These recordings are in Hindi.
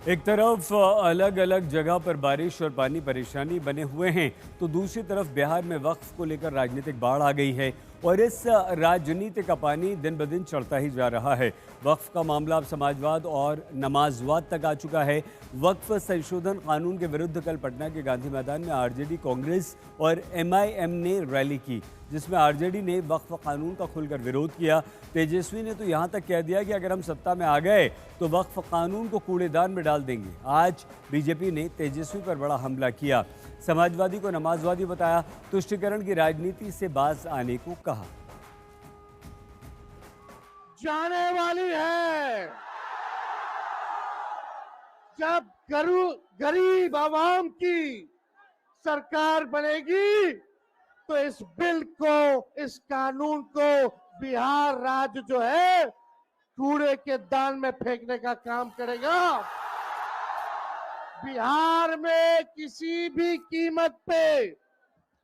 एक तरफ अलग अलग जगह पर बारिश और पानी परेशानी बने हुए हैं, तो दूसरी तरफ बिहार में वक्फ को लेकर राजनीतिक बाढ़ आ गई है और इस राजनीति का पानी दिन ब दिन चढ़ता ही जा रहा है। वक्फ का मामला अब समाजवाद और नमाजवाद तक आ चुका है। वक्फ संशोधन कानून के विरुद्ध कल पटना के गांधी मैदान में आरजेडी, कांग्रेस और एमआईएम ने रैली की, जिसमें आरजेडी ने वक्फ कानून का खुलकर विरोध किया। तेजस्वी ने तो यहां तक कह दिया कि अगर हम सत्ता में आ गए तो वक्फ कानून को कूड़ेदान में डाल देंगे। आज बीजेपी ने तेजस्वी पर बड़ा हमला किया, समाजवादी को नमाजवादी बताया, तुष्टीकरण की राजनीति से बाज आने को कहा। जाने वाली है। जब गरीब आवाम की सरकार बनेगी तो इस बिल को, इस कानून को बिहार राज्य जो है कूड़े के दान में फेंकने का काम करेगा। बिहार में किसी भी कीमत पे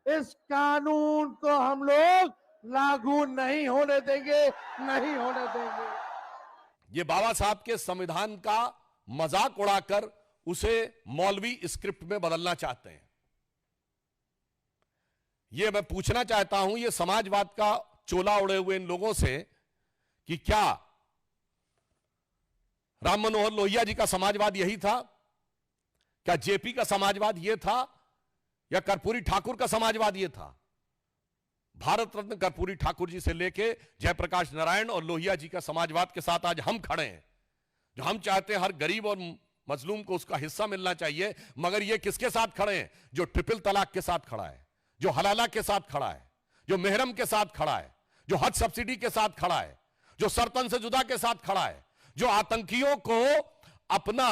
इस कानून को हम लोग लागू नहीं होने देंगे, नहीं होने देंगे। ये बाबा साहब के संविधान का मजाक उड़ाकर उसे मौलवी स्क्रिप्ट में बदलना चाहते हैं। ये मैं पूछना चाहता हूं ये समाजवाद का चोला उड़े हुए इन लोगों से कि क्या राम मनोहर लोहिया जी का समाजवाद यही था? क्या जेपी का समाजवाद यह था? या कर्पूरी ठाकुर का समाजवाद यह था? भारत रत्न कर्पूरी ठाकुर जी से लेके जयप्रकाश नारायण और लोहिया जी का समाजवाद के साथ आज हम खड़े हैं, जो हम चाहते हैं हर गरीब और मजलूम को उसका हिस्सा मिलना चाहिए। मगर ये किसके साथ खड़े हैं? जो ट्रिपल तलाक के साथ खड़ा है, जो हलाला के साथ खड़ा है, जो मेहरम के साथ खड़ा है, जो हज सब्सिडी के साथ खड़ा है, जो सरतन से जुदा के साथ खड़ा है, जो आतंकियों को अपना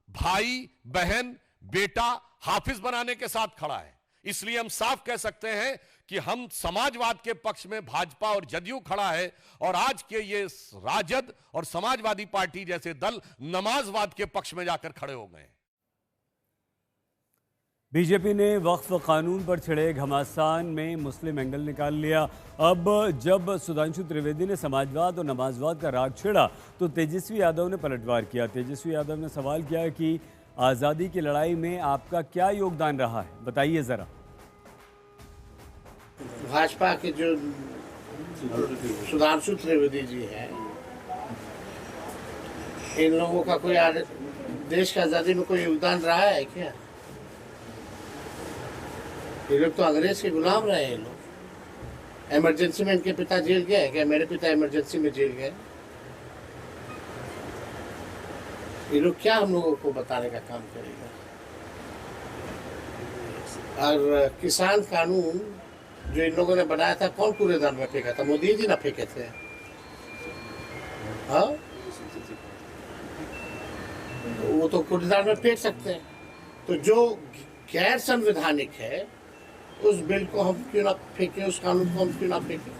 भाई, बहन, बेटा, हाफिज बनाने के साथ खड़ा है। इसलिए हम साफ कह सकते हैं कि हम समाजवाद के पक्ष में भाजपा और जदयू खड़ा है, और आज के ये राजद और समाजवादी पार्टी जैसे दल नमाजवाद के पक्ष में जाकर खड़े हो गए। बीजेपी ने वक्फ कानून पर छिड़े घमासान में मुस्लिम एंगल निकाल लिया। अब जब सुधांशु त्रिवेदी ने समाजवाद और नमाजवाद का राग छेड़ा तो तेजस्वी यादव ने पलटवार किया। तेजस्वी यादव ने सवाल किया कि आज़ादी की लड़ाई में आपका क्या योगदान रहा है, बताइए जरा। भाजपा के जो सुधांशु त्रिवेदी जी हैं, इन लोगों का कोई देश की आज़ादी में कोई योगदान रहा है क्या? ये लोग तो अंग्रेज के गुलाम रहे। ये लोग इमरजेंसी में इनके पिता जेल गए क्या? मेरे पिता इमरजेंसी में जेल गए। ये लोग क्या हम लोगों को बताने का काम करेगा? और किसान कानून जो इन लोगों ने बनाया था, कौन कूड़ेदान में फेंका था? मोदी जी ना फेंके थे। हाँ, वो तो कूड़ेदान में फेंक सकते हैं। तो जो गैर संवैधानिक है उस बिल को हम क्यों ना फेंकें, उस कानून को हम क्यों ना फेंकें?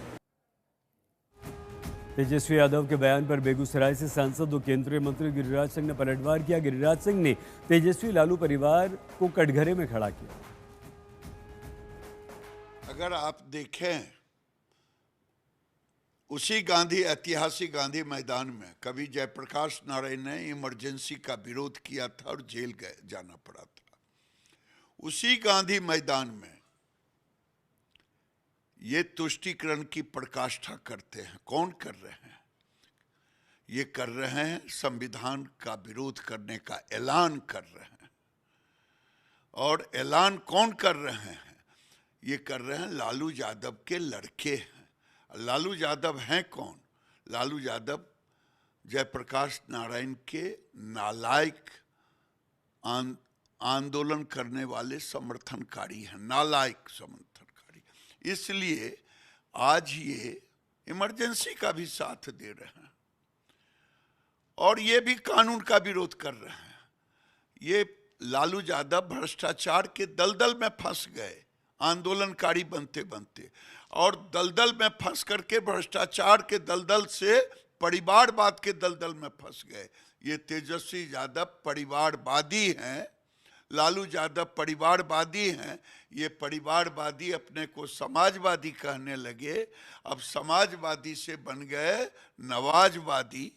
तेजस्वी यादव के बयान पर बेगूसराय से सांसद और केंद्रीय मंत्री गिरिराज सिंह ने पलटवार किया। गिरिराज सिंह ने तेजस्वी लालू परिवार को कटघरे में खड़ा किया। अगर आप देखें, उसी गांधी, ऐतिहासिक गांधी मैदान में कभी जयप्रकाश नारायण ने इमरजेंसी का विरोध किया था और जेल जाना पड़ा था। उसी गांधी मैदान में ये तुष्टीकरण की प्रकाष्ठा करते हैं। कौन कर रहे हैं? ये कर रहे हैं संविधान का विरोध करने का ऐलान कर रहे हैं। और ऐलान कौन कर रहे हैं? ये कर रहे हैं लालू यादव के लड़के हैं। लालू यादव हैं कौन? लालू यादव जयप्रकाश नारायण के नालायक आंदोलन करने वाले समर्थनकारी हैं, नालायक समर्थनकारी। इसलिए आज ये इमरजेंसी का भी साथ दे रहे हैं और ये भी कानून का विरोध कर रहे हैं। ये लालू यादव भ्रष्टाचार के दलदल में फंस गए आंदोलनकारी बनते बनते, और दलदल में फंस करके भ्रष्टाचार के दलदल से परिवारवाद के दलदल में फंस गए। ये तेजस्वी यादव परिवारवादी हैं, लालू यादव परिवारवादी हैं। ये परिवारवादी अपने को समाजवादी कहने लगे, अब समाजवादी से बन गए नवाजवादी।